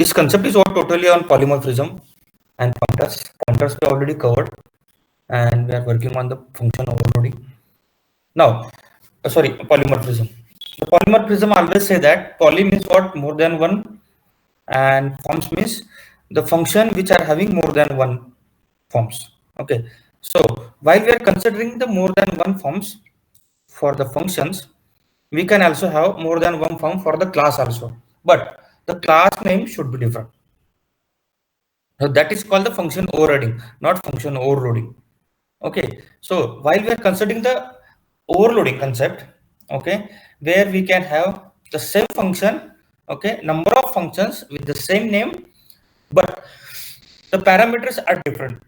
This concept is all totally on polymorphism and pointers. Pointers we already covered, and we are working on the function overloading. Now, sorry, polymorphism. The polymorphism always say that poly means what? More than one, and forms means the function which are having more than one forms. Okay. So while we are considering the more than one forms for the functions, we can also have more than one form for the class also, but the class name should be different. So that is called the function overriding, not function overloading. Okay, so while we are considering the overloading concept, okay, where we can have the same function, okay, number of functions with the same name, but the parameters are different.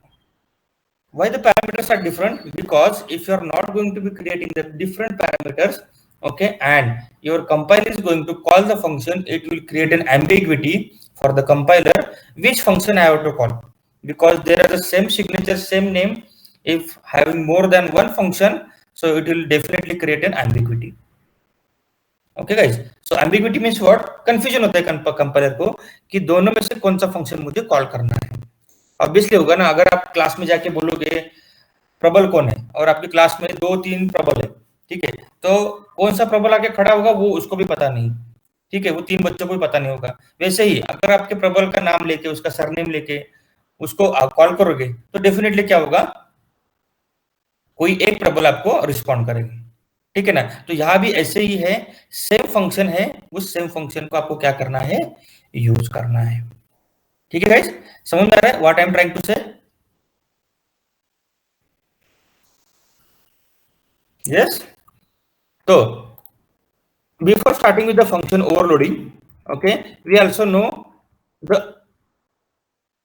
Why the parameters are different? Because if you are not going to be creating the different parameters, okay, and your compiler is going to call the function, it will create an ambiguity for the compiler which function I have to call, because there are the same signature, same name. If having more than one function, so it will definitely create an ambiguity. Okay guys, so ambiguity means what? Confusion होता है compiler को कि दोनों में से कौन सा function मुझे कॉल करना है. ऑब्वियसली होगा ना, अगर आप क्लास में जाके बोलोगे प्रबल कौन है और आपकी क्लास में 2-3 प्रबल है, ठीक है, तो कौन सा प्रबल आके खड़ा होगा वो उसको भी पता नहीं, ठीक है, वो 3 बच्चों को भी पता नहीं होगा. वैसे ही अगर आपके प्रबल का नाम लेके, उसका सरनेम लेके उसको आप कॉल करोगे तो डेफिनेटली क्या होगा, कोई एक प्रबल आपको रिस्पॉन्ड करेगा, ठीक है ना. तो यहां भी ऐसे ही है, सेम फंक्शन है, उस सेम फंक्शन को आपको क्या करना है, यूज करना है. ठीक है गाइस, समझ में आ रहा है what I am trying to say? Yes. तो before starting with the function overloading, okay, we also know the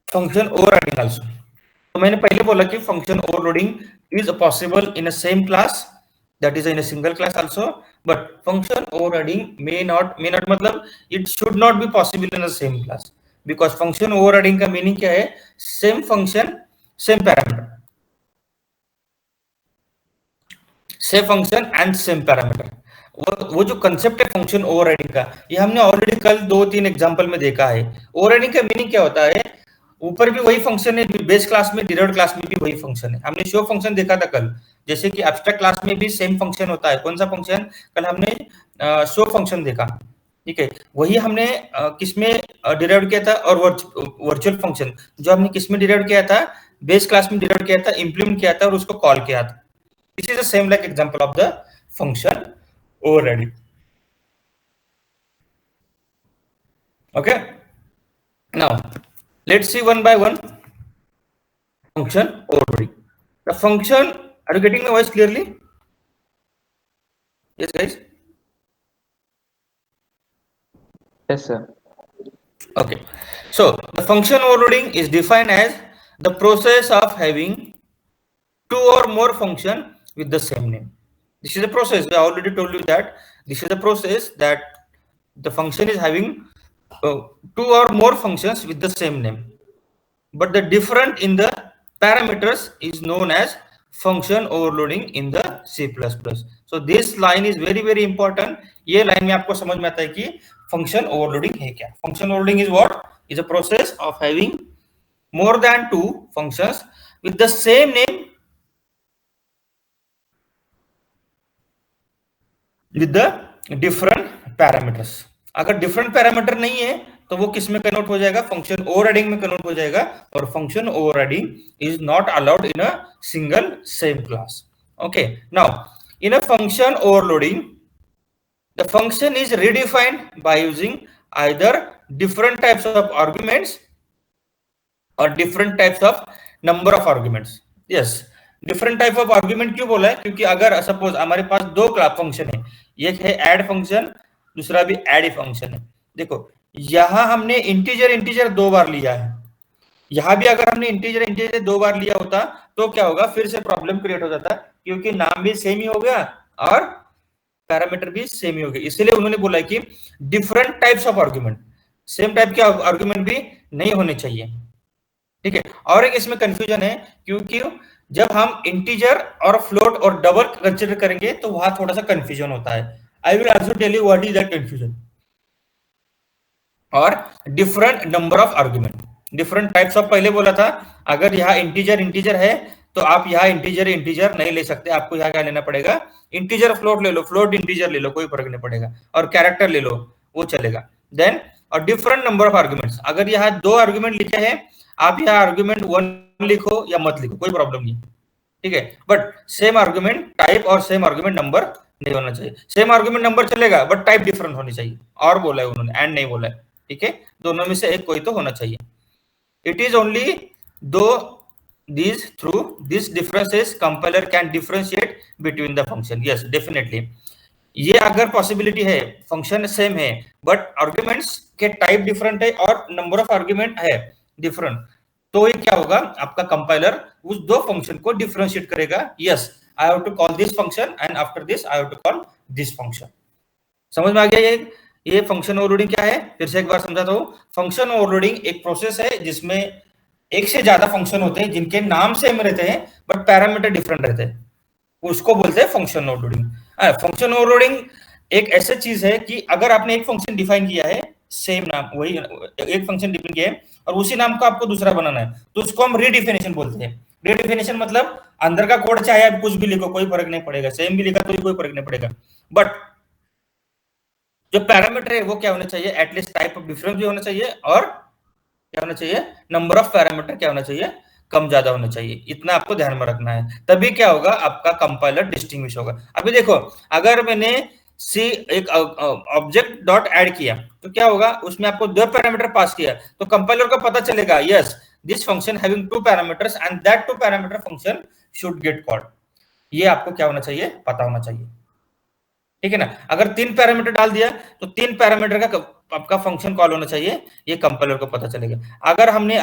function overriding also. तो मैंने पहले बोला कि function overloading is possible in a same class, that is in a single class also, but function overriding may not मतलब it should not be possible in the same class, because function overriding का meaning क्या है? Same function same parameter, same function and same parameter. वो जो concept है function overriding का, ये हमने ऑलरेडी कल 2-3 एग्जांपल में देखा है. ओवरराइडिंग का मीनिंग क्या होता है? ऊपर भी वही फंक्शन है, बेस क्लास में, डिराइव्ड क्लास में भी वही फंक्शन है. हमने शो फंक्शन देखा था कल, जैसे कि एब्स्ट्रैक्ट क्लास में भी सेम फंक्शन होता है. कौन सा फंक्शन? कल हमने शो फंक्शन देखा, ठीक है. वही हमने किसमें डिराइव किया था? और वर्चुअल फंक्शन जो हमने किसमें डिराइव किया था? बेस क्लास में डिराइव किया था, इंप्लीमेंट किया था और उसको कॉल किया था. This is the same like example of the function overriding. Okay, now let's see one by one function overriding. The function, are you getting my voice clearly? Yes guys. Yes sir. Okay, so the function overloading is defined as the process of having 2 or more function with the same name. This is the process. I already told you that this is the process that the function is having 2 or more functions with the same name, but the different in the parameters is known as function overloading in the C++. So this line is very important. ये line में आपको समझ में आता है कि function overloading है क्या. Function overloading is what? Is a process of having more than 2 functions with the same name with the different parameters. अगर different parameter नहीं है तो वो किस में कन्वर्ट हो जाएगा? फंक्शन ओवरराइडिंग में कन्वर्ट हो जाएगा, और function overriding is not allowed in a single same class. Okay, now in a function overloading the function is redefined by using either different types of arguments or different types of number of arguments. yes, different type of argument क्यों बोला है? क्योंकि अगर suppose हमारे पास 2 class function है, एक है add function, दूसरा भी ऐड फंक्शन है. देखो यहां हमने इंटीजर 2 बार लिया है, यहां भी अगर हमने इंटीजर 2 बार लिया होता तो क्या होगा? फिर से प्रॉब्लम क्रिएट हो जाता, क्योंकि नाम भी सेम ही हो गया और पैरामीटर भी सेम ही हो गए. इसलिए उन्होंने बोला कि different types of argument, same type के आर्ग्यूमेंट भी नहीं होने चाहिए. ठीक है, और एक इसमें कंफ्यूजन है, क्योंकि जब हम इंटीजर और फ्लोट और डबल कंसीडर करेंगे तो वहां थोड़ा सा कंफ्यूजन होता है. I will also tell you what is that confusion. और different number of argument, different types of, पहले बोला था अगर यहाँ इंटीजर इंटीजर है तो आप यहाँ इंटीजर इंटीजर नहीं ले सकते, आपको यहाँ क्या लेना पड़ेगा, इंटीजर फ्लोट ले लो, फ्लोट इंटीजर ले लो, कोई फर्क नहीं पड़ेगा, और कैरेक्टर ले लो वो चलेगा। देन और डिफरेंट नंबर ऑफ आर्ग्यूमेंट्स, अगर यहाँ 2 आर्ग्यूमेंट लिखे हैं, आप यहाँ आर्ग्यूमेंट 1 लिखो या मत लिखो, कोई प्रॉब्लम नहीं, ठीक है, बट सेम आर्ग्यूमेंट टाइप और सेम आर्ग्यूमेंट नंबर नहीं होना चाहिए। सेम आर्ग्यूमेंट नंबर चलेगा बट टाइप डिफरेंट होनी चाहिए, और बोला है उन्होंने, एंड नहीं बोला है, ठीक है, दोनों में से एक कोई तो होना चाहिए। इट इज ओनली दो these through these differences compiler can differentiate between the function, yes definitely, ये अगर पॉसिबिलिटी है, फंक्शन सेम है बट आर्ग्यूमेंट्स के टाइप डिफरेंट है और नंबर ऑफ आर्ग्यूमेंट है डिफरेंट, तो ये क्या होगा, आपका कंपाइलर उस 2 फंक्शन को डिफरेंशिएट करेगा, yes I have to call this function and after this I have to call this function. समझ में आ गया ये फंक्शन ओवरलोडिंग क्या है, फिर से एक बार समझाता हूँ। फंक्शन ओवरलोडिंग एक प्रोसेस है जिसमें एक से ज्यादा फंक्शन होते हैं जिनके नाम सेम रहते हैं बट पैरामीटर डिफरेंट रहते हैं, उसको बोलते हैं फंक्शन ओवरलोडिंग। फंक्शन ओवरलोडिंग एक ऐसी चीज है कि अगर आपने एक फंक्शन डिफाइन किया है, सेम नाम, वही एक फंक्शन डिफाइन किया है और उसी नाम को आपको दूसरा बनाना है, तो उसको हम रीडिफिनेशन बोलते हैं। रीडिफिनेशन मतलब अंदर का कोड चाहे आप कुछ भी लिखो कोई फर्क नहीं पड़ेगा, सेम भी लिखा तो कोई फर्क नहीं पड़ेगा, बट जो पैरामीटर है वो क्या होना चाहिए, एटलीस्ट टाइप ऑफ डिफरेंस भी होना चाहिए, और क्या होना चाहिए, नंबर ऑफ पैरामीटर क्या होना चाहिए, कम ज्यादा होना चाहिए, इतना आपको ध्यान में रखना है, तभी क्या होगा, आपका कंपाइलर डिस्टिंग्विश होगा। अभी देखो अगर मैंने सी एक ऑब्जेक्ट डॉट ऐड किया तो क्या होगा, उसमें आपको 2 पैरामीटर पास किया तो कंपाइलर को पता चलेगा yes this function having 2 parameters and that 2 parameter function should get called, ये आपको क्या होना चाहिए, पता होना चाहिए, ठीक है ना। अगर 3 पैरामीटर डाल दिया तो 3 पैरामीटर का आपका फंक्शन कॉल होना चाहिए, ये कंपाइलर को पता चलेगा।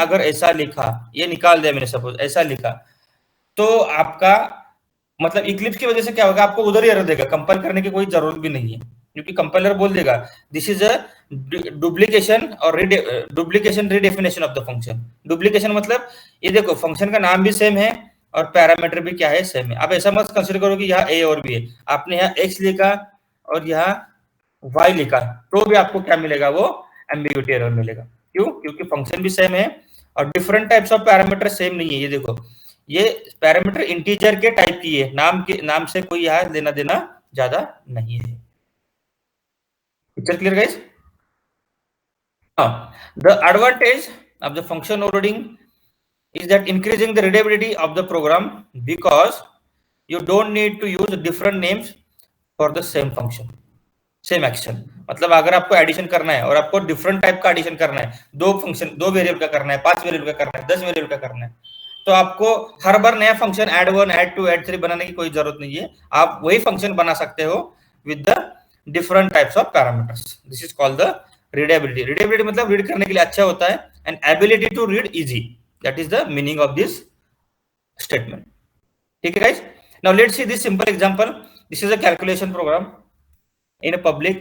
अगर ऐसा लिखा, ये निकाल दिया मैंने, सपोज ऐसा लिखा, तो आपका मतलब इक्लिप्स की वजह से क्या होगा, आपको उधर ही एरर देगा, कंपाइल करने की कोई जरूरत भी नहीं है, क्योंकि कंपाइलर बोल देगा दिस इज अ डुप्लीकेशन और duplication redefinition of the function. Duplication मतलब ये देखो फंक्शन का नाम भी सेम है और पैरामीटर भी क्या है, सेम है। अब ऐसा मत कंसीडर करो कि यहाँ ए और बी है, आपने यहाँ एक्स लिखा और यहाँ y लिखा तो भी आपको क्या मिलेगा, वो एम्बिग्यूटी एरर मिलेगा। क्यों, क्योंकि फंक्शन भी सेम है और different types of parameter same नहीं है। ये देखो ये पैरामीटर इंटीजर के टाइप की है, नाम से कोई यहाँ लेना देना ज्यादा नहीं है। Picture clear guys? The advantage of the function overloading is that increasing the readability of the program because you don't need to use different names for the same function, same action। मतलब अगर आपको addition करना है और आपको different type का addition करना है, 2 फंक्शन 2 वेरिएबल का करना है, 5 वेरिएबल का करना है, 10 वेरिएबल का करना है, तो आपको हर बार नया फंक्शन ऐड 1 ऐड 2 ऐड 3 बनाने की कोई जरूरत नहीं है। आप वही फंक्शन बना सकते हो with the different types of parameters. This is called the readability. Readability मतलब रीड करने के लिए अच्छा होता है, and ability to read easy, that is the meaning of this statement. ठीक है guys, now let's see this simple example. This is a calculation program in a public.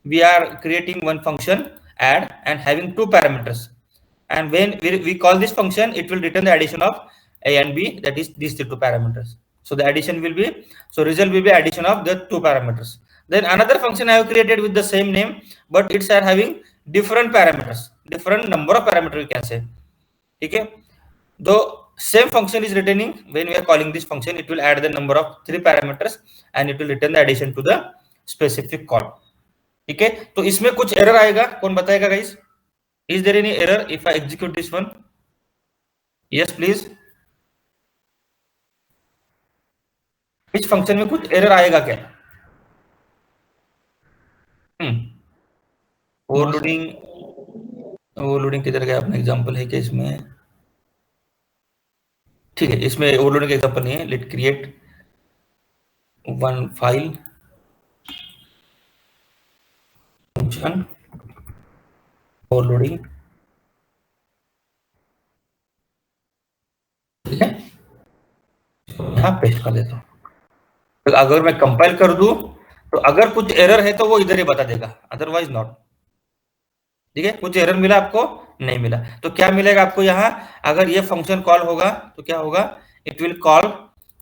We are creating one function add and having 2 parameters, and when we call this function, it will return the addition of a and b, that is these 2 parameters. So the addition will be, so result will be addition of the 2 parameters. Then another function I have created with the same name, but it's are having different parameters, different number of parameters you can say, okay. Though same function is returning, when we are calling this function, it will add the number of 3 parameters and it will return the addition to the specific call. ठीक है, तो इसमें कुछ error आएगा, कौन बताएगा guys? Is there any error if I execute this one? Yes please. इस function में कुछ एरर आएगा क्या? ओवरलोडिंग, ओवरलोडिंग किधर गया अपना एग्जांपल है क्या इसमें? ठीक है, इसमें ओवरलोडिंग का एग्जांपल नहीं है। Let create one file function overloading, ठीक है, यहाँ पेस्ट कर देता हूँ। तो अगर मैं कंपाइल कर दूं तो अगर कुछ एरर है तो वो इधर ही बता देगा, अदरवाइज नॉट। ठीक है, कुछ एरर मिला आपको? नहीं मिला। तो क्या मिलेगा आपको यहाँ, अगर ये फंक्शन कॉल होगा तो क्या होगा, it will call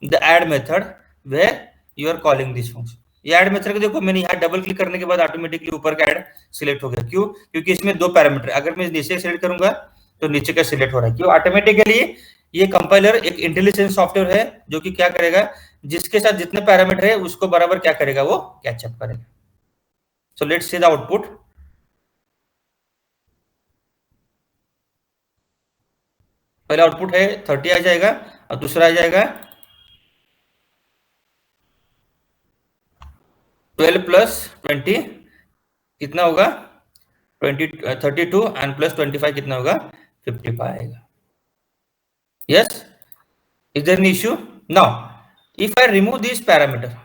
the add method where you are calling this function. ये ऐड मेथड को देखो, मैंने यहाँ डबल क्लिक करने के बाद ऑटोमेटिकली ऊपर का ऐड सिलेक्ट हो गया। क्यों? क्योंकि इसमें दो पैरामीटर, अगर मैं नीचे सिलेक्ट करूंगा तो नीचे का सिलेक्ट हो रहा है। क्यों? ऑटोमेटिकली ये कंपाइलर एक इंटेलिजेंट सॉफ्टवेयर है जो कि क्या करेगा, जिसके साथ जितने पैरामीटर है उसको बराबर क्या करेगा, वो कैचअप करेगा। So let's see the output. पहला आउटपुट है 30 आ जाएगा और दूसरा आ जाएगा 12 प्लस 20 कितना होगा 32 एंड प्लस 25 कितना होगा 55 आएगा। Yes, is there an issue? Now if I remove this parameter,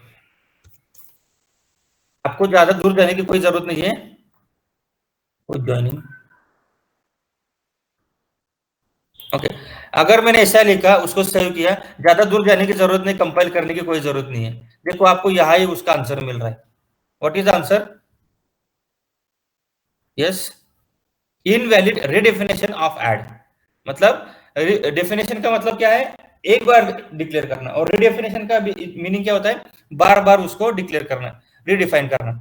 आपको ज्यादा दूर जाने की कोई जरूरत नहीं है। ज्वाइनिंग ओके, अगर मैंने ऐसा लिखा उसको सेव किया, ज्यादा दूर जाने की जरूरत नहीं, कंपाइल करने की कोई जरूरत नहीं है। देखो आपको यहाँ ही उसका आंसर मिल रहा है। What is the answer? Yes, invalid redefinition of add. मतलब डेफिनेशन का मतलब क्या है, एक बार डिक्लेयर करना, और रिडेफिनेशन का मीनिंग क्या होता है, बार बार उसको डिक्लेयर करना, रिडिफाइन करना।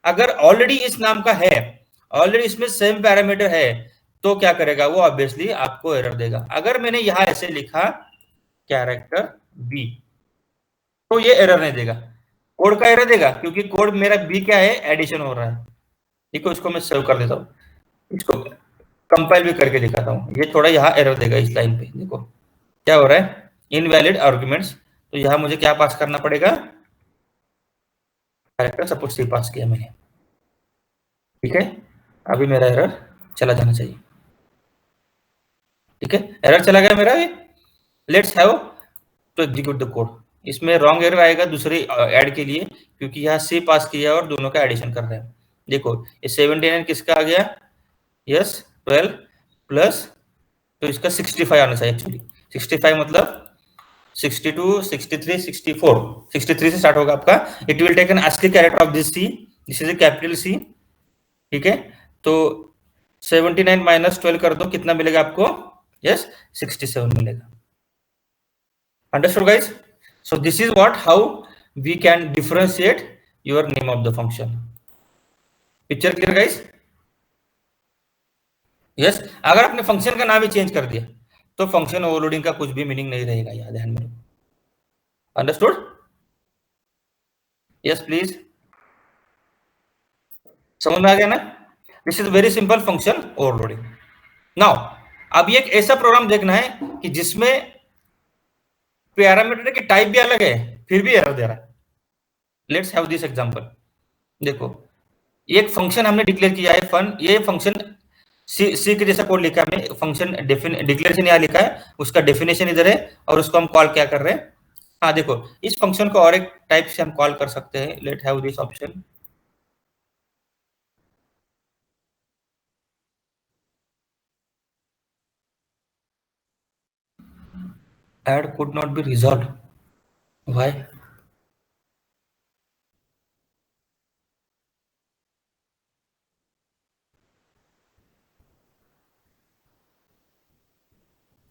अगर ऑलरेडी इस नाम का है, ऑलरेडी इसमें सेम पैरामीटर है, तो क्या करेगा वो, ऑब्वियसली आपको एरर देगा। अगर मैंने यहां ऐसे लिखा कैरेक्टर बी, तो ये एरर नहीं देगा, कोड का एरर देगा, क्योंकि कोड मेरा बी क्या है, एडिशन हो रहा है। देखो इसको मैं सेव कर देता हूँ, इसको कंपाइल भी करके दिखाता हूँ। ये थोड़ा यहाँ एरर देगा इस लाइन पे। देखो क्या हो रहा है, इनवैलिड आर्गुमेंट्स। तो यहाँ मुझे क्या पास करना पड़ेगा, कैरेक्टर सपोज सी पास किया मैंने, ठीक है। अभी मेरा एरर चला जाना चाहिए, ठीक है, एरर चला गया मेरा। Let's have to execute the code. इसमें रॉन्ग एरर आएगा दूसरे ऐड के लिए, क्योंकि यहाँ सी पास किया और दोनों का एडिशन कर रहे हैं। देखो ये 79 किसका आ गया, यस 12 प्लस, तो इसका 65 आना चाहिए एक्चुअली। 65 मतलब 62, 63, 64, 63 से स्टार्ट होगा आपका। It will take an ASCII character of this C, this is a capital C, ठीक है। तो 79 माइनस 12 कर दो, कितना मिलेगा आपको, यस 67 मिलेगा। Understood guys? So this is what how we can differentiate your name of the function. Picture clear guys? Yes, अगर आपने फंक्शन का नाम ही चेंज कर दिया तो फंक्शन ओवरलोडिंग का कुछ भी मीनिंग नहीं रहेगा, याद ध्यान में। अंडरस्टूड? यस प्लीज, समझ में आ गया ना? This is very simple function overloading. Now अब ये एक ऐसा प्रोग्राम देखना है कि जिसमें पैरामीटर की टाइप भी अलग है, फिर भी एरर दे रहा है। Let's have this example. देखो एक फंक्शन हमने डिक्लेयर किया है फन, ये फंक्शन सी के जैसा कोड लिखा है, फंक्शन डिक्लेरेशन यहाँ लिखा है, उसका डेफिनेशन इधर है, और उसको हम कॉल क्या कर रहे हैं। हाँ देखो इस फंक्शन को और एक टाइप से हम कॉल कर सकते हैं। Let have this option, add could not be resolved, why?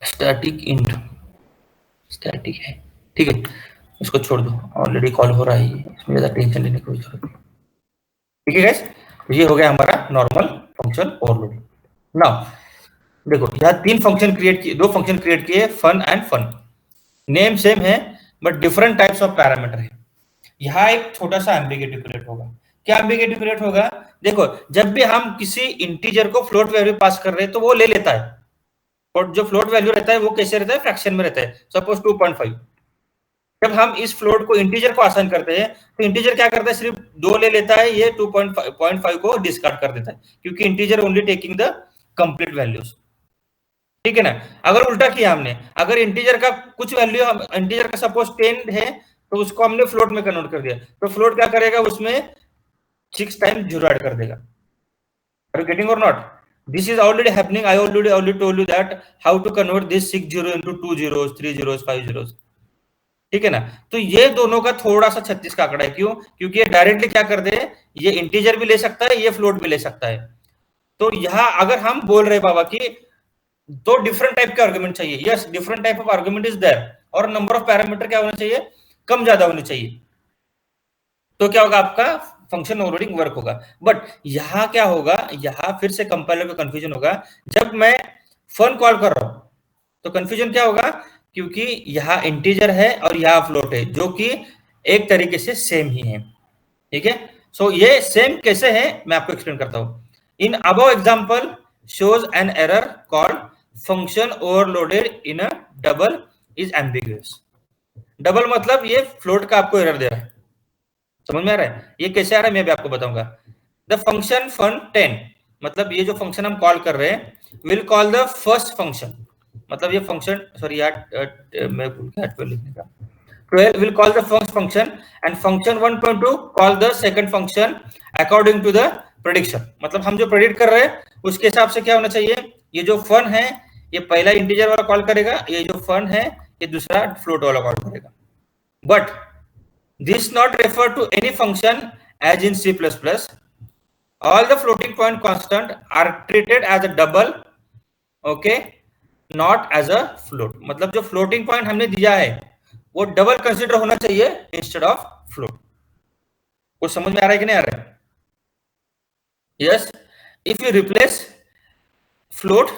Static int, static है, ठीक है, इसको छोड़ दो, ऑलरेडी कॉल हो रहा है, इसमें ज्यादा टेंशन लेने की कोई जरूरत नहीं। ठीक है गाइस, ये हो गया हमारा नॉर्मल फंक्शन ओवरलोडिंग। नाउ देखो यहाँ तीन फंक्शन क्रिएट किए, दो फंक्शन क्रिएट किए, fun and fun. Name same है but different types of parameter है। यहाँ एक छोटा सा एम्बिगुइटी क्रिएट होगा। क्या एम्बिगुइटी क्रिएट होगा, देखो जब भी हम किसी इंटीजर को फ्लोट वैल्यू पास कर रहे हैं तो वो ले लेता है, और जो फ्लोट वैल्यू रहता है वो कैसे रहता है, फ्रैक्शन में रहता है। सपोज 2.5, जब हम इस फ्लोट को इंटीजर को आसान करते हैं तो इंटीजर क्या करता है, सिर्फ 2 ले लेता है, ये 2.5 को डिस्कार्ड कर देता है, क्योंकि integer only taking the complete values, ठीक है ना। अगर उल्टा किया हमने, अगर इंटीजर का कुछ वैल्यू, हम इंटीजर का सपोज 10 है तो उसको हमने फ्लोट में कन्वर्ट कर दिया, तो फ्लोट क्या करेगा, उसमें 6 टाइम जीरो ऐड कर देगा। Are you getting or not? This is already happening. I already told you that how to convert this 6 zero into 2 zeros, 3 zeros, 5 zeros. ठीक है ना। तो ये दोनों का थोड़ा सा 36 का आंकड़ा है। क्यों? क्योंकि ये डायरेक्टली क्या कर दे, ये इंटीजर भी ले सकता है, ये फ्लोट भी ले सकता है। तो यहाँ अगर हम बोल रहे बाबा कि दो डिफरेंट टाइप के आर्गुमेंट चाहिए, yes different type of argument is there, और नंबर ऑफ पैरामीटर क्या होना चाहिए, कम ज्यादा होनी चाहिए। तो क्या होगा, आपका फंक्शन ओवरलोडिंग वर्क होगा। बट यहां क्या होगा, यहां फिर से कंपाइलर को कंफ्यूजन होगा। जब मैं फन कॉल कर रहा हूं तो कंफ्यूजन क्या होगा, क्योंकि यहाँ इंटीजर है और यहाँ फ्लोट है, जो कि एक तरीके से सेम ही है। ठीक है, सो ये सेम कैसे है मैं आपको एक्सप्लेन करता हूं। In above example shows an error called function overloaded in a double is ambiguous। Double मतलब ये फ्लोट का आपको एरर दे रहा है, समझ में आ रहा है? ये कैसे आ रहा है मैं भी आपको बताऊंगा। द फंक्शन fun 10, मतलब ये जो फंक्शन हम कॉल कर रहे हैं, will call the first function, मतलब ये फंक्शन, सॉरी यार मैं भूल गया 12 लिखने का। 12 will call the first function and function 1.2 call the second function according to the prediction। मतलब हम जो प्रेडिक्ट कर रहे हैं उसके हिसाब से क्या होना चाहिए, ये जो फन है ये पहला इंटीजर वाला कॉल करेगा, ये जो फन है ये दूसरा फ्लोट वाला कॉल करेगा। But this not refer to any function as in C++। all the floating point constant are treated as a double, okay, not as a float। मतलब जो फ्लोटिंग पॉइंट हमने दिया है वो डबल कंसीडर होना चाहिए इंस्टेड ऑफ फ्लोट। कुछ समझ में आ रहा है कि नहीं आ रहा है? Yes, if you replace float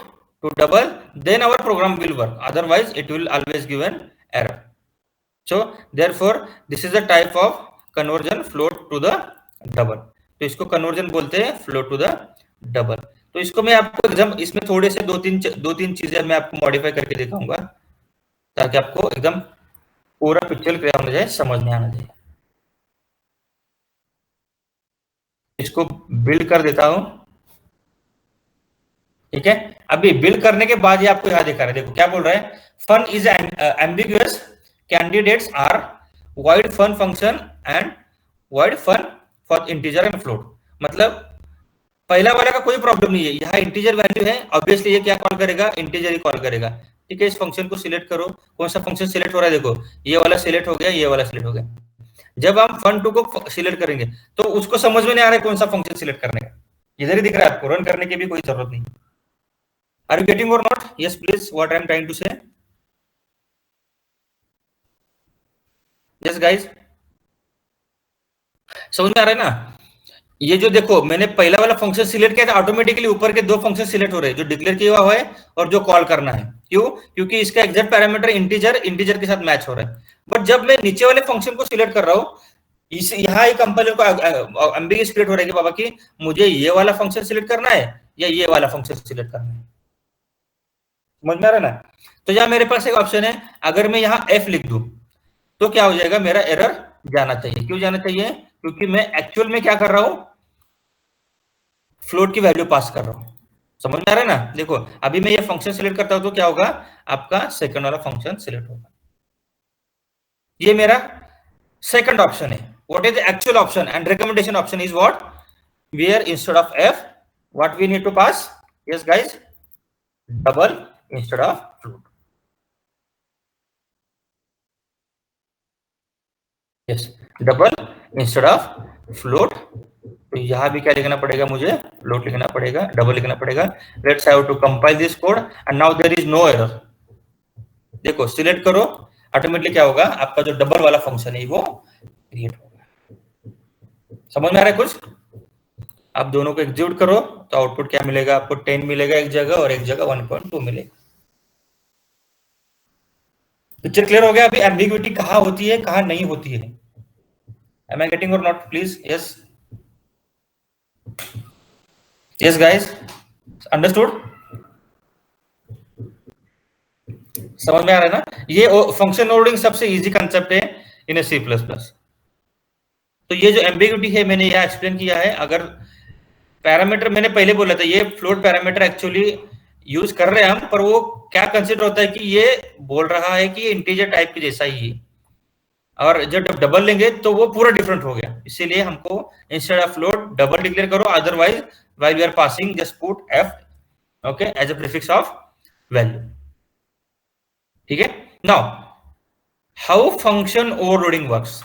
to double then our program will work, otherwise it will always give an error. So therefore this is the type of conversion float to the double. तो इसको conversion बोलते हैं float to the double. तो इसको मैं आपको एकदम इसमें थोड़े से दो तीन चीजें मैं आपको मॉडिफाई करके दिखाऊंगा ताकि आपको एकदम पूरा पिक्चर क्लियर हो जाए, समझ में आना चाहिए। इसको बिल्ड कर देता हूं, ठीक है। अभी बिल्ड करने के बाद ये आपको यहां दिखा रहा है, देखो क्या बोल रहा है, fun is ambiguous, candidates are void fun function and void fun for integer and float. मतलब पहला वाला का कोई प्रॉब्लम नहीं है, यहाँ इंटीजर वैल्यू है, ऑब्वियसली ये क्या कॉल करेगा, इंटीजर ही कॉल करेगा। ठीक है, इस फंक्शन को सिलेक्ट करो, कौन सा फंक्शन सिलेक्ट हो रहा है, देखो ये वाला सिलेक्ट हो गया, ये वाला सिलेक्ट हो गया। जब हम fun2 को सिलेक्ट करेंगे तो उसको समझ में नहीं आ रहा है कौन सा फंक्शन सिलेक्ट करने का, इधर ही दिख रहा है आपको, रन करने की भी कोई जरूरत नहीं। Are you getting or not? Yes please, what I am trying to say. Yes guys, समझ में आ रहा है ना? ये जो देखो मैंने पहला वाला फंक्शन सिलेक्ट किया था, ऑटोमेटिकली ऊपर के दो फंक्शन सिलेक्ट हो रहे हैं, जो डिक्लेयर किया हुआ है और जो कॉल करना है। क्यों? क्योंकि इसका एग्जैक्ट पैरामीटर इंटीजर के साथ मैच हो रहा है। बट जब मैं नीचे वाले फंक्शन को सिलेक्ट कर रहा हूँ, इस यहाँ एक कंपाइलर को एम्बिगुअस क्रिएट हो रहा है कि बाबा की मुझे ये वाला फंक्शन सिलेक्ट करना है या ये वाला फंक्शन सिलेक्ट करना है। समझ में आ रहा है ना? तो यहाँ मेरे पास एक ऑप्शन है, अगर मैं यहाँ F लिख दूं तो क्या हो जाएगा, मेरा एरर जाना चाहिए। क्यों जाना चाहिए? क्योंकि मैं एक्चुअल में क्या कर रहा हूं, फ्लोट की वैल्यू पास कर रहा हूं। समझ में आ रहा है ना? देखो अभी मैं ये फंक्शन सिलेक्ट करता हूं तो क्या होगा, आपका सेकंड वाला फंक्शन सिलेक्ट होगा। ये मेरा सेकंड ऑप्शन है। What is the actual option and recommendation option is what, where instead of F what we need to pass, yes guys, double instead of float. Yes, double instead of float. तो यहां भी क्या लिखना पड़ेगा, मुझे float लिखना पड़ेगा, double लिखना पड़ेगा। Let's have to compile this code and now there is no error. देखो सिलेक्ट करो, ऑटोमेटिकली क्या होगा, आपका जो डबल वाला फंक्शन है वो क्रिएट होगा। समझ में आ रहा है कुछ? आप दोनों को एग्जीक्यूट करो तो आउटपुट क्या मिलेगा आपको, 10 मिलेगा एक जगह और एक जगह 1.2 मिलेगा। पिक्चर क्लियर हो गया? अभी एम्बिग्विटी कहां होती है कहां नहीं होती है, M I getting or not please? Yes yes guys, understood? समझ में आ रहा है ना? ये फंक्शन ओवरलोडिंग सबसे इजी कांसेप्ट है इन C++। तो ये जो एम्बिग्विटी है मैंने यह एक्सप्लेन किया है। अगर पैरामीटर मैंने पहले बोला था, ये फ्लोट पैरामीटर एक्चुअली यूज कर रहे हैं हम, पर वो क्या कंसीडर होता है कि ये बोल रहा है कि इंटीजर टाइप के जैसा ही है, और जब डबल लेंगे तो वो पूरा डिफरेंट हो गया। इसीलिए हमको instead of float double declare करो, otherwise while we are passing just put F okay as a prefix of value. ठीक है, now how function overloading works.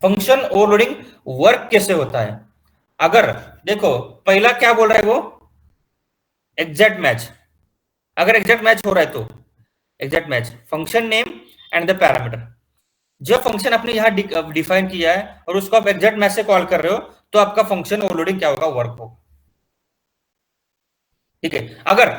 Function overloading work कैसे होता है? अगर देखो पहला क्या बोल रहा है वो, एग्जैक्ट मैच। अगर एग्जैक्ट मैच हो रहा है तो exact match function name and the parameter. जो फंक्शन आपने यहाँ डिफाइन किया है और उसको आप एग्जैक्ट मैच से कॉल कर रहे हो तो आपका फंक्शन ओवरलोडिंग क्या होगा, वर्क होगा। ठीक है, अगर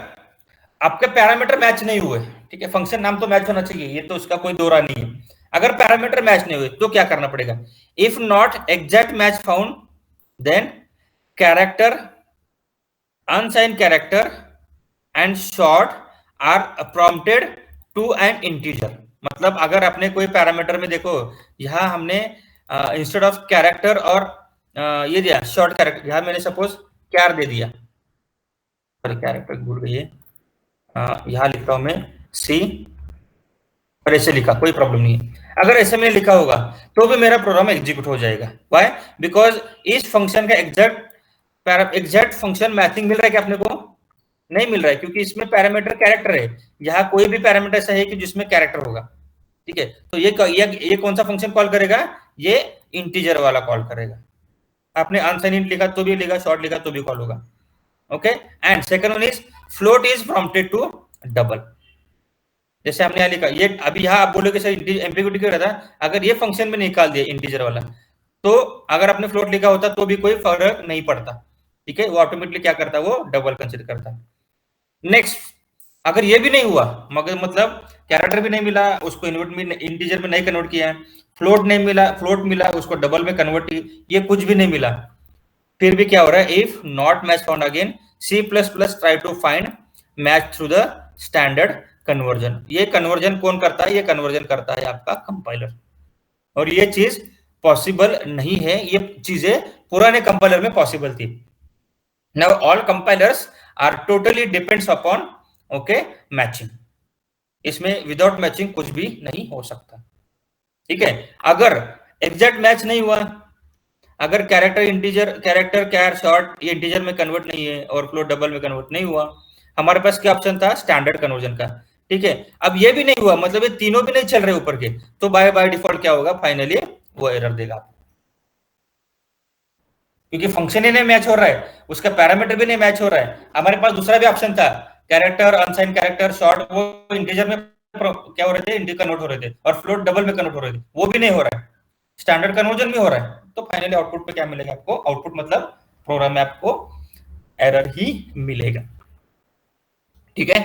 आपके पैरामीटर मैच नहीं हुए, ठीक है, फंक्शन नाम तो मैच होना चाहिए, ये तो उसका कोई दौरा नहीं है। अगर पैरामीटर मैच नहीं हुए तो क्या करना पड़ेगा, if not exact match found then character, unsigned character and short are prompted to an integer. मतलब अगर आपने कोई पैरामीटर में देखो, यहां हमने इंस्टेड ऑफ कैरेक्टर और ये दिया शॉर्ट कैरेक्टर, यहां मैंने सपोज कैर दे दिया, सॉरी कैरेक्टर भूल गई है, यहां लिखता हूं मैं सी और ऐसे लिखा, कोई प्रॉब्लम नहीं है। अगर ऐसे में लिखा होगा तो भी मेरा प्रोग्राम एग्जीक्यूट हो जाएगा। व्हाई? बिकॉज इस फंक्शन का एग्जैक्ट फंक्शन मैचिंग मिल रहा है कि अपने को नहीं मिल रहा है, क्योंकि इसमें पैरामीटर कैरेक्टर है। यहाँ कोई भी पैरामीटर ऐसा है कि जिसमें कैरेक्टर होगा, ठीक है, तो ये कौन सा फंक्शन कॉल करेगा, ये इंटीजर वाला कॉल करेगा। आपने अनसाइन इंट लिखा तो भी लिखा, शॉर्ट लिखा तो भी कॉल होगा। Okay, and second one is float is prompted to double. जैसे हमने यहाँ लिखा, ये अभी यहाँ आप बोलोगे सर एम्प्लीट्यूड क्यों रहता, अगर ये फंक्शन में निकाल दिया इंटीजर वाला, तो अगर आपने फ्लोट लिखा होता तो भी कोई फर्क नहीं पड़ता। ठीक है, वो ऑटोमेटिकली क्या करता है, वो डबल कंसिडर करता है। नेक्स्ट, अगर ये भी नहीं हुआ, मगर मतलब कैरेक्टर भी नहीं मिला, उसको इंटीजर में नहीं कन्वर्ट किया है, फ्लोट नहीं मिला, फ्लोट मिला उसको डबल में कन्वर्ट किया, ये कुछ भी नहीं मिला, फिर भी क्या हो रहा है, if not match found again C plus plus try to find match through the standard conversion. ये कन्वर्जन कौन करता है, ये कन्वर्जन करता है आपका कंपाइलर, और ये चीज पॉसिबल नहीं है, ये चीजें पुराने कंपाइलर में पॉसिबल थी। Now all compilers are totally depends upon okay matching, इसमें विदाउट मैचिंग कुछ भी नहीं हो सकता। ठीक है, अगर एग्जैक्ट मैच नहीं हुआ, अगर कैरेक्टर इंटीजर, कैरेक्टर कैर शॉर्ट ये इंटीजर में कन्वर्ट नहीं है और फ्लोट डबल में कन्वर्ट नहीं हुआ, हमारे पास क्या ऑप्शन था, स्टैंडर्ड कन्वर्जन का। ठीक है, अब ये भी नहीं हुआ, मतलब ये तीनों भी नहीं चल रहे ऊपर के, तो बाय डिफॉल्ट क्या होगा, फाइनली वो एरर देगा, क्योंकि फंक्शन ही नहीं मैच हो रहा है, उसका पैरामीटर भी नहीं मैच हो रहा है। हमारे पास दूसरा भी ऑप्शन था, कैरेक्टर, अनसाइन कैरेक्टर, शॉर्ट, वो इंटीजर में क्या हो रहे थे, इंटी कन्वर्ट हो रहे थे, और फ्लोट डबल में कन्वर्ट हो रहे थे, वो भी नहीं हो रहा है, स्टैंडर्ड कन्वर्जन भी हो रहा है। तो फाइनली आउटपुट पे क्या मिलेगा आपको, आउटपुट मतलब प्रोग्राम में आपको एरर ही मिलेगा। ठीक है,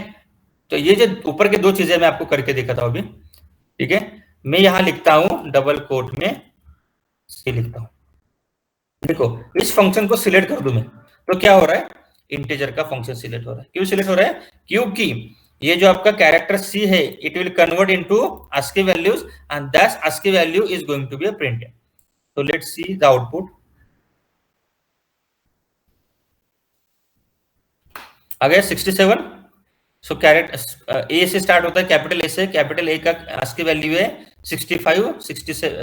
तो ये जो ऊपर के दो चीजें मैं आपको करके देखा था अभी। ठीक है, मैं यहां लिखता हूं डबल कोट में सी लिखता हूं, देखो इस फंक्शन को सिलेक्ट कर दूं मैं, तो क्या हो रहा है, इंटीजर का फंक्शन सिलेक्ट हो रहा है। क्यों सिलेक्ट हो रहा है, क्योंकि ये जो आपका कैरेक्टर सी है, it will convert into ASCII values and that ASCII value is going to be printed. तो लेट्स सी द आउटपुट। आ गया 67। सो कैरेक्टर ए से स्टार्ट होता है, कैपिटल ए से, कैपिटल ए का ASCII वैल्यू है 65,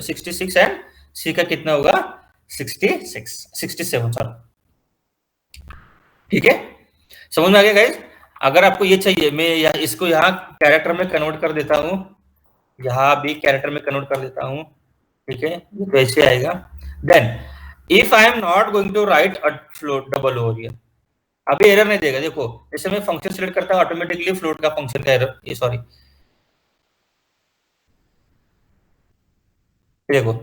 66 एंड सी का कितना होगा, 67 सॉरी। ठीक है, समझ में आ गया गाइस। अगर आपको ये चाहिए, मैं इसको यहाँ कैरेक्टर में कन्वर्ट कर देता हूँ, यहाँ भी कैरेक्टर में कन्वर्ट कर देता हूँ। ठीक है, ये तो ऐसे आएगा। Then if I am not going to write a float double over here, अभी एरर नहीं देगा। देखो जैसे मैं फंक्शन सिलेक्ट करता हूँ, ऑटोमेटिकली फ्लोट का फंक्शन का एरर, ये सॉरी, देखो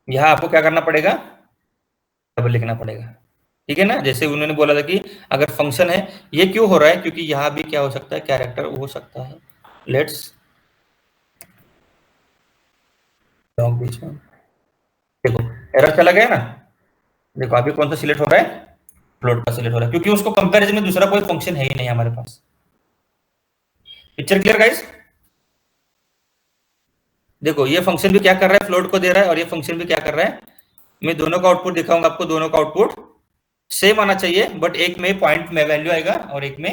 यहाँ आपको क्या करना पड़ेगा, डबल लिखना पड़ेगा। ठीक है ना, जैसे उन्होंने बोला था कि अगर फंक्शन है, ये क्यों हो रहा है, क्योंकि यहाँ भी क्या हो सकता है, कैरेक्टर हो सकता है। लेट्स बीच में देखो एरर चला गया ना, देखो अभी कौन सा सिलेक्ट हो रहा है, फ्लोट का सिलेक्ट हो रहा है, क्योंकि उसको कंपैरिजन में दूसरा कोई फंक्शन है ही नहीं हमारे पास। Picture clear guys. देखो ये फंक्शन भी क्या कर रहा है, फ्लोट को दे रहा है, और ये फंक्शन भी क्या कर रहा है। मैं दोनों का आउटपुट दिखाऊंगा आपको, दोनों का आउटपुट सेम आना चाहिए, बट एक में पॉइंट में वैल्यू आएगा और एक में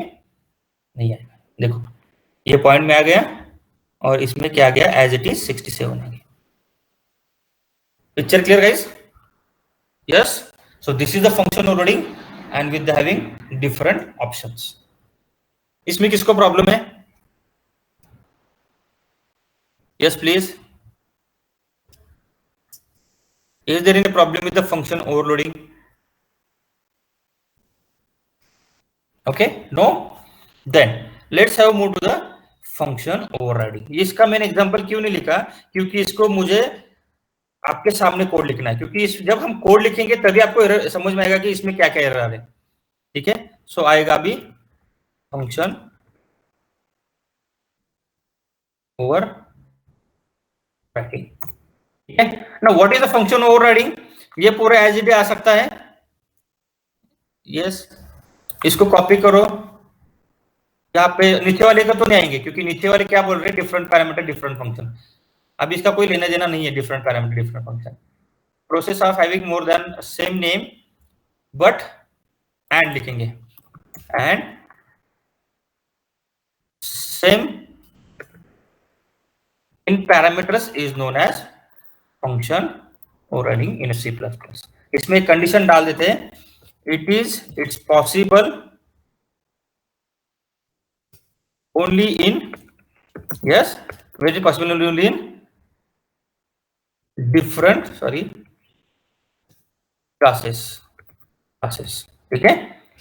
नहीं आएगा। देखो ये पॉइंट में आ गया और इसमें क्या आ गया, एज इट इज 67 आ गया। Picture clear guys, yes. So this is the function overloading and with having different options. इसमें किसको प्रॉब्लम है, yes please, is there any problem with the function overloading? Okay, no, then let's have move to the function overriding. इसका मैंने example क्यों नहीं लिखा, क्योंकि इसको मुझे आपके सामने कोड लिखना है, क्योंकि जब हम कोड लिखेंगे तभी आपको समझ में आएगा कि इसमें क्या क्या एरर है। ठीक है, सो आएगा अभी फंक्शन ओवरराइडिंग। ठीक है ना, what is the function overriding, ये पूरा एज इट आ सकता है। यस, इसको कॉपी करो, यहाँ पे नीचे वाले का तो नहीं आएंगे, क्योंकि नीचे वाले क्या बोल रहे हैं, डिफरेंट पैरामीटर डिफरेंट फंक्शन। अब इसका कोई लेना देना नहीं है, different parameter different function. Process of having more than same name but and लिखेंगे, and same in parameters is known as function overriding in C++। इसमें कंडीशन डाल देते हैं, it's possible only in, yes, very possible only in different classes। ठीक है,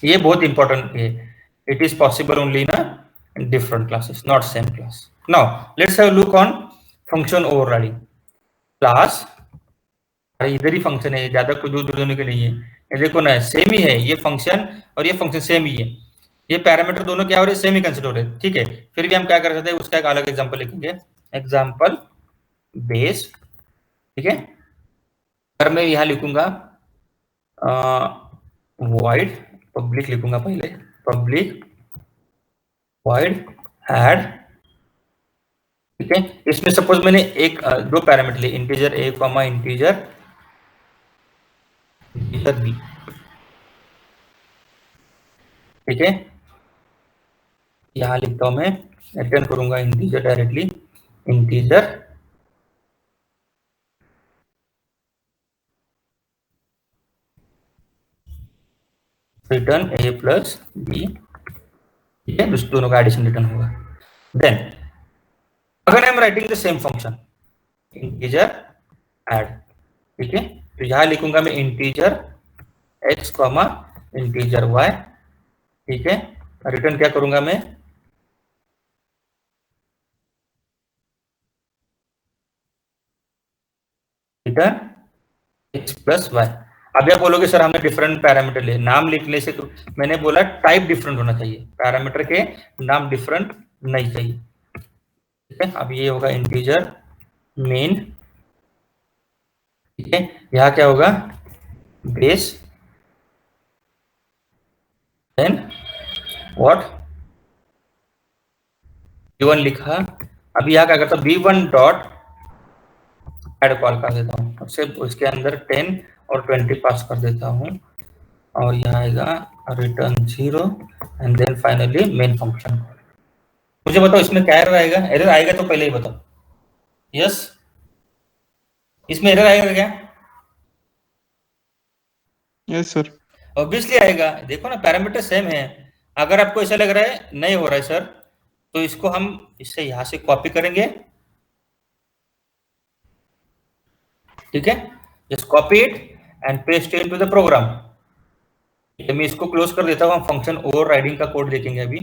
ये बहुत important है, it is possible only in different classes not same class. Now let's have look on function overriding. Class, इधर ही function है, ज्यादा कुछ दूर होने के नहीं है, ये देखो ना सेम ही है, ये फंक्शन और ये फंक्शन सेम ही है, ये पैरामीटर दोनों क्या हो रहे हैं, सेम ही कंसीडर हो रहे हैं। ठीक है, फिर भी हम क्या कर सकते हैं, उसका एक अलग एग्जांपल लिखेंगे, एग्जांपल बेस। ठीक है, अगर मैं यहाँ लिखूंगा void पब्लिक लिखूंगा, पहले पब्लिक void add। ठीक है, इसमें सपोज मैंने एक दो पैरामीटर लिए, integer a comma integer b। ठीक है, यहां लिखता हूं मैं, रिटर्न करूंगा integer directly, integer return a plus b। ठीक है, दोनों का एडिशन रिटर्न होगा। देन अगर I am writing the same function integer add, ठीक है, तो यहां लिखूंगा मैं integer x comma integer y। ठीक है, रिटर्न क्या करूंगा मैं, रिटर्न x प्लस y। अब आप बोलोगे सर हमने डिफरेंट पैरामीटर लिए, नाम लिखने से तो मैंने बोला टाइप डिफरेंट होना चाहिए, पैरामीटर के नाम डिफरेंट नहीं चाहिए। ठीक है, अब ये होगा इंटीजर मेन। ठीक है, यहां क्या होगा, बेस, देन व्हाट b1 लिखा। अभी यहाँ क्या करता हूँ, b1 डॉट ऐड कॉल कर देता हूँ, उसके अंदर 10 और 20 पास कर देता हूँ, और यहाँ आएगा return 0 and then finally main function. मुझे बताओ इसमें क्या एरर आएगा, एरर आएगा तो पहले ही बताओ। यस, इसमें एरर आएगा क्या? यस सर, ऑब्वियसली आएगा, देखो ना पैरामीटर सेम है। अगर आपको ऐसा लग रहा है नहीं हो रहा है सर, तो इसको हम इससे यहां से कॉपी करेंगे। ठीक है, just copy it and paste it into the program. मैं इसको क्लोज कर देता हूं, हम फंक्शन ओवरराइडिंग का कोड देखेंगे अभी।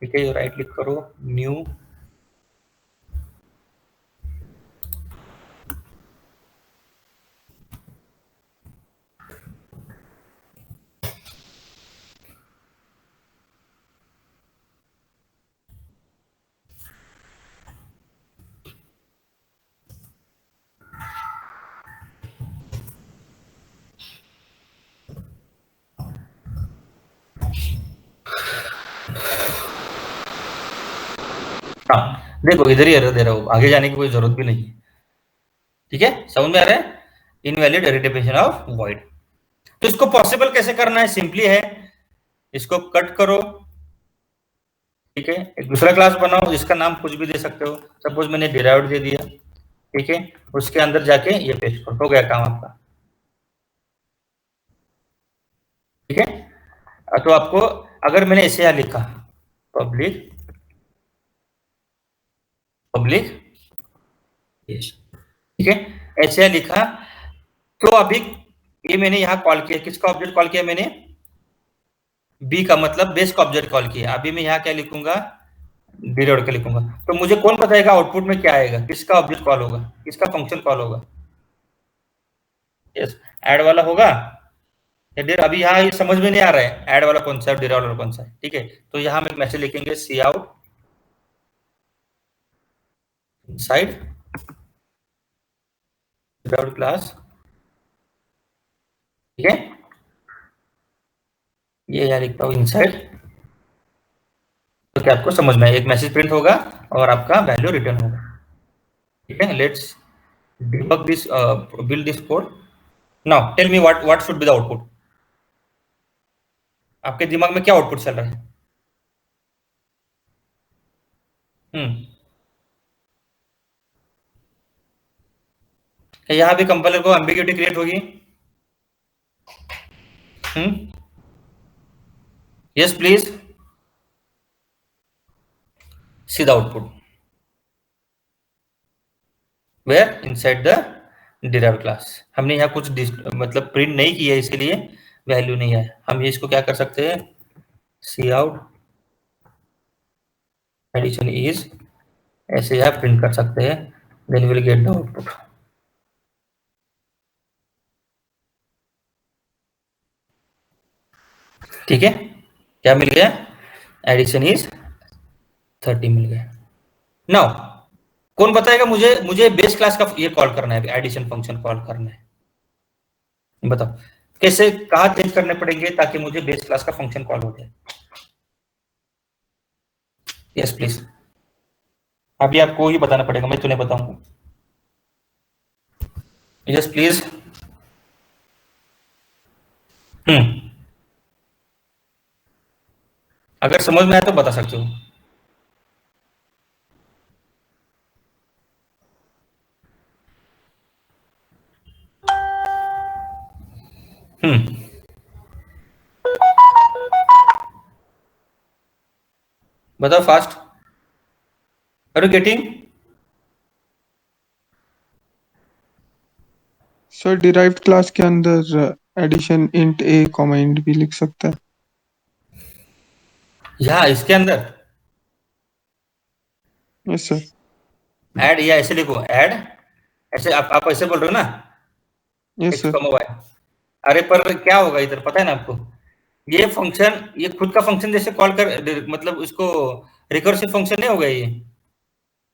ठीक है, राइट क्लिक करो, न्यू, हाँ देखो इधर ही एरर दे रहा हूं, आगे जाने की कोई जरूरत भी नहीं है। ठीक है, समझ में आ रहा है, इनवैलिड रिटेबिलिटी ऑफ वॉइड। तो इसको पॉसिबल कैसे करना है, सिंपली है, इसको कट करो। ठीक है, एक दूसरा क्लास बनाओ, जिसका नाम कुछ भी दे सकते हो, सपोज मैंने डिराइव्ड दे दिया। ठीक है, उसके अंदर जाके ये पेस्ट करो, हो गया काम आपका। ठीक है, तो आपको अगर मैंने ऐसे यहां लिखा पब्लिक ठीक है, ऐसे लिखा, तो अभी ये मैंने यहां कॉल किया, किसका ऑब्जेक्ट कॉल किया मैंने, बी का, मतलब बेस का ऑब्जेक्ट कॉल किया। अभी मैं यहां क्या लिखूंगा, डिराइव्ड का लिखूंगा। तो मुझे कौन बताएगा आउटपुट में क्या आएगा, किसका ऑब्जेक्ट कॉल होगा, किसका फंक्शन कॉल होगा? यस, ऐड वाला होगा। अभी यहाँ ये समझ में नहीं आ रहा है ऐड वाला कौन सा है, डिराइव्ड वाला कौन सा है, ठीक है। तो यहाँ हम एक मैसेज लिखेंगे, सी आउट साइड डिराइव्ड क्लास, ठीक है। ये यहाँ लिखता हूँ इनसाइड, तो क्या आपको समझ में आए, एक मैसेज प्रिंट होगा और आपका वैल्यू रिटर्न होगा, ठीक है। Let's debug this, build this code. Now tell me what should be the output. आपके दिमाग में क्या आउटपुट चल रहा है? हम्म, क्या यहाँ भी कंपाइलर को एम्बिग्यूटी क्रिएट होगी? Yes please, see the output where inside the derived class. हमने यहाँ कुछ मतलब प्रिंट नहीं किया, इसीलिए वैल्यू नहीं है। हम ये इसको क्या कर सकते हैं, सी आउट एडिशन इज, ऐसे यहाँ प्रिंट कर सकते हैं, then will get the output, ठीक है। क्या मिल गया, एडिशन इज 30 मिल गया। नाउ कौन बताएगा मुझे, मुझे बेस क्लास का ये कॉल करना है, एडिशन फंक्शन कॉल करना है, बताओ कैसे, कहाँ चेंज करने पड़ेंगे ताकि मुझे बेस क्लास का फंक्शन कॉल हो जाए? यस प्लीज, अभी आपको ही बताना पड़ेगा, मैं तुम्हें बताऊंगा। Yes please. हम्म, अगर समझ में आया तो बता सकते हो। हम्म, बताओ fast, are you getting? Sir derived class के अंदर addition int a comma int भी लिख सकता है। यहाँ इसके अंदर यस सर। ऐड, या ऐसे लिखो ऐड, ऐसे आप ऐसे बोल रहे हो ना, yes X sir. Comma Y. अरे पर क्या होगा इधर, पता है ना आपको, ये फंक्शन ये खुद का फंक्शन जैसे कॉल कर, मतलब इसको रिकर्सिव फंक्शन नहीं होगा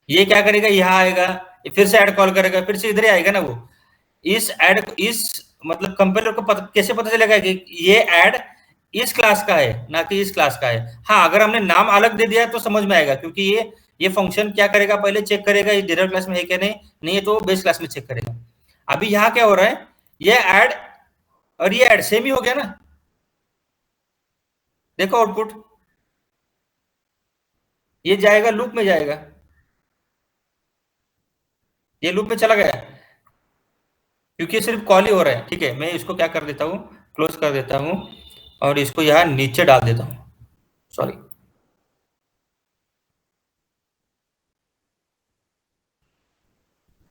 ये क्या करेगा, यहाँ आएगा, ये फिर से ऐड कॉल करेगा, फिर से इधर ही आएगा ना वो। इस मतलब कंपाइलर को कैसे पता चलेगा कि ये ऐड इस क्लास का है ना कि इस क्लास का है? हाँ, अगर हमने नाम अलग दे दिया तो समझ में आएगा, क्योंकि ये फंक्शन क्या करेगा, पहले चेक करेगा ये डिराइव्ड क्लास में है क्या, नहीं नहीं है तो बेस क्लास में चेक करेगा। अभी यहाँ क्या हो रहा है, ये ऐड और ये ऐड सेम ही हो गया ना, देखो आउटपुट, ये जाएगा लूप में जाएगा, ये लूप में चला गया, क्योंकि ये सिर्फ कॉल ही हो रहा है, ठीक है। मैं इसको क्या कर देता हूँ, क्लोज कर देता हूँ और इसको यहाँ नीचे डाल देता हूँ, सॉरी।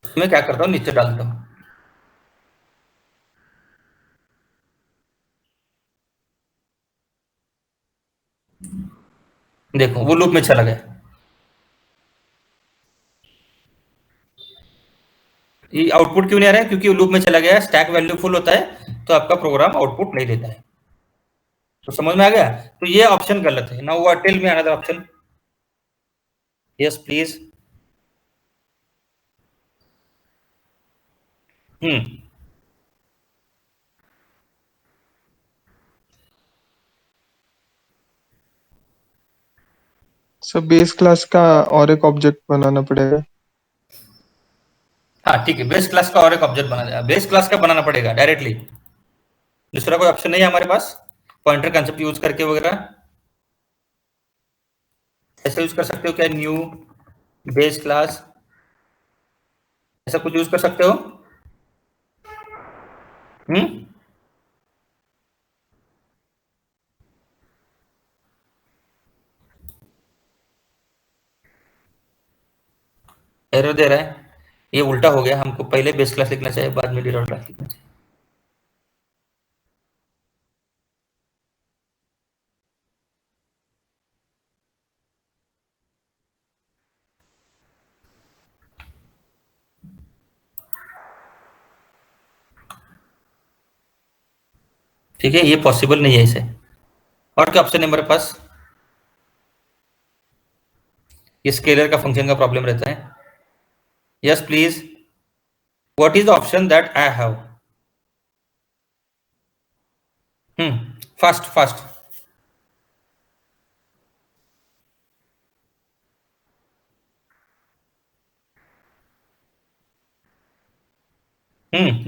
मैं क्या करता हूँ, नीचे डाल देता हूँ, देखो वो लूप में चला गया। ये आउटपुट क्यों नहीं आ रहा है, क्योंकि वो लूप में चला गया, स्टैक वैल्यू फुल होता है तो आपका प्रोग्राम आउटपुट नहीं देता है। तो समझ में आ गया, तो ये ऑप्शन गलत है। Now what, tell me another option. Yes please. Hmm, sir base class का और एक ऑब्जेक्ट बनाना पड़ेगा। हाँ ठीक है, बेस क्लास का और एक ऑब्जेक्ट बेस क्लास का बनाना पड़ेगा डायरेक्टली, दूसरा कोई ऑप्शन नहीं है हमारे पास, पॉइंटर कंसेप्ट यूज करके वगैरह ऐसे यूज कर सकते हो क्या, न्यू बेस क्लास, ऐसा कुछ यूज कर सकते हो? हम्म, एरर दे रहा है, ये उल्टा हो गया, हमको पहले बेस क्लास लिखना चाहिए, बाद में डिराइव्ड क्लास लिखना चाहिए। ठीक है, ये पॉसिबल नहीं है इसे। और क्या ऑप्शन है हमारे पास? ये स्केलर का फंक्शन का प्रॉब्लम रहता है। Yes please, what is the option that I have? Fast fast.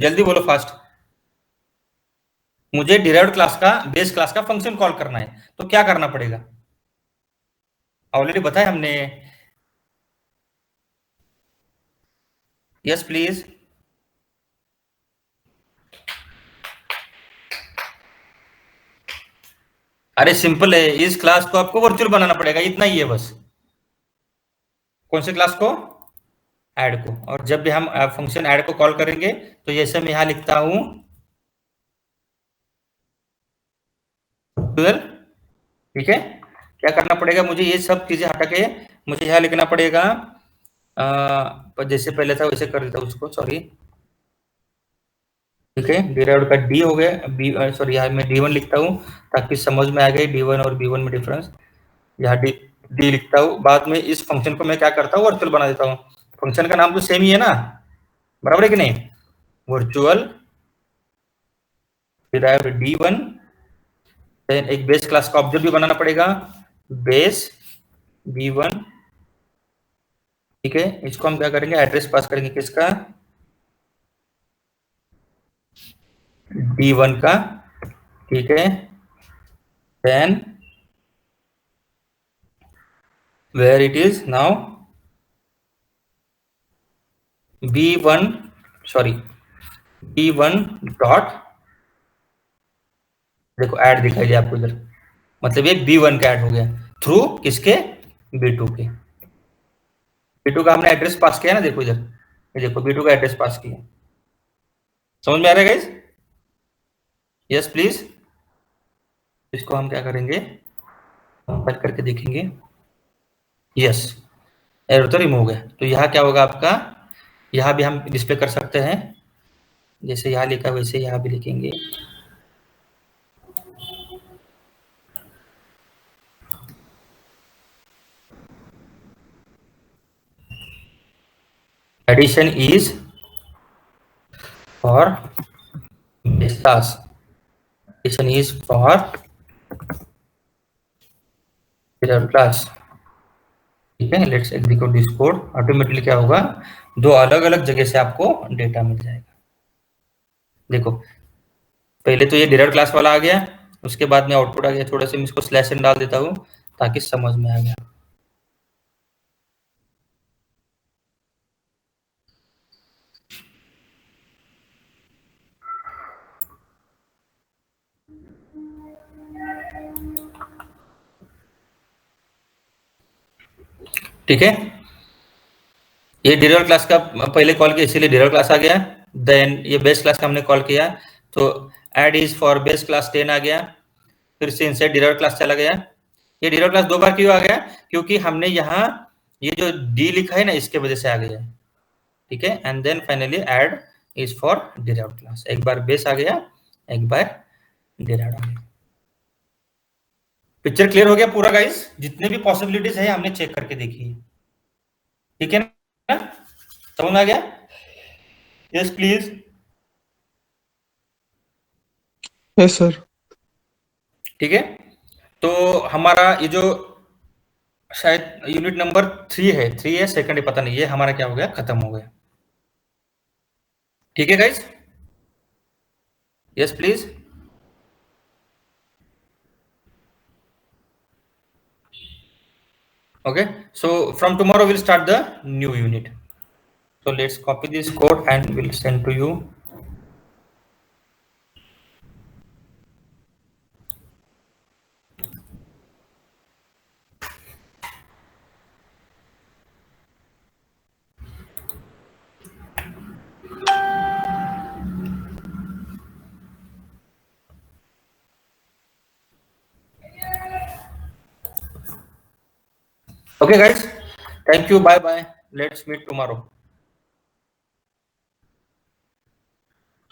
जल्दी बोलो फास्ट। मुझे डिराइव्ड क्लास का बेस क्लास का फंक्शन कॉल करना है, तो क्या करना पड़ेगा? ऑलरेडी बताया हमने। Yes please. अरे सिंपल है, इस क्लास को आपको वर्चुअल बनाना पड़ेगा, इतना ही है बस। कौन से क्लास को? ऐड को। और जब भी हम फंक्शन ऐड को कॉल करेंगे तो जैसे मैं यहां लिखता हूं 12, ठीक है। क्या करना पड़ेगा मुझे? ये सब चीजें हटा के मुझे यहां लिखना पड़ेगा, जैसे पहले था वैसे कर देता हूं उसको, सॉरी। ठीक है, डिराइव्ड का डी हो गया, बी सॉरी यहाँ मैं D1 लिखता हूँ ताकि समझ में आ गई D1 और B1 में डिफरेंस। यहाँ डी लिखता हूँ, बाद में इस फंक्शन को मैं क्या करता हूँ, वर्चुअल बना देता हूँ। फंक्शन का नाम तो सेम ही है ना, बराबर है कि नहीं? Virtual derived D1। देन एक बेस क्लास का ऑब्जेक्ट भी बनाना पड़ेगा, बेस B1। ठीक है, इसको हम क्या करेंगे, एड्रेस पास करेंगे किसका? D1 का। ठीक है, then where it is now B1, sorry B1 dot, देखो ऐड दिखाई दिया आपको इधर, मतलब ये B1 का ऐड हो गया थ्रू किसके? B2 के। B2 का हमने एड्रेस पास किया ना, देखो इधर, ये देखो B2 का एड्रेस पास किया। समझ में आ रहा है गाइस? Yes please. इसको हम क्या करेंगे, कंपेयर करके देखेंगे। यस, एरर तो रिमूव हो गया। तो यहाँ क्या होगा आपका, यहाँ भी हम डिस्प्ले कर सकते हैं, जैसे यहाँ लिखा वैसे यहाँ भी लिखेंगे। Addition is for base class. Addition is for derived class. ठीक है, let's execute this code. Automatically क्या होगा, दो अलग अलग जगह से आपको डेटा मिल जाएगा। देखो पहले तो ये डिराइव्ड क्लास वाला आ गया, उसके बाद में आउटपुट आ गया। थोड़ा सा मैं इसको स्लैश एन डाल देता हूँ ताकि समझ में आ गया। ठीक है, ये डिराइव्ड क्लास का पहले कॉल किया इसीलिए डिराइव्ड क्लास आ गया। देन ये बेस क्लास का हमने कॉल किया तो add is for base class 10 आ गया, फिर से इनसाइड डिराइव्ड क्लास चला गया। ये डिराइव्ड क्लास दो बार क्यों आ गया? क्योंकि हमने यहाँ ये जो डी लिखा है ना, इसके वजह से आ गया है। ठीक है, and then finally add is for derived class. एक बार बेस आ गया, एक बार डिराइव्ड आ गया। पिक्चर क्लियर हो गया पूरा गाइस? जितने भी पॉसिबिलिटीज है हमने चेक करके देखी है। ठीक है ना, समझ में आ गया? Yes please. Yes sir. ठीक है, तो हमारा ये जो शायद यूनिट नंबर 3 है सेकंड है, पता नहीं, ये हमारा क्या हो गया, खत्म हो गया। ठीक है guys? Yes please. Okay, so from tomorrow we'll start the new unit. So let's copy this code and we'll send to you. Okay guys, thank you, bye bye, let's meet tomorrow.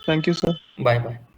Thank you, sir. Bye bye.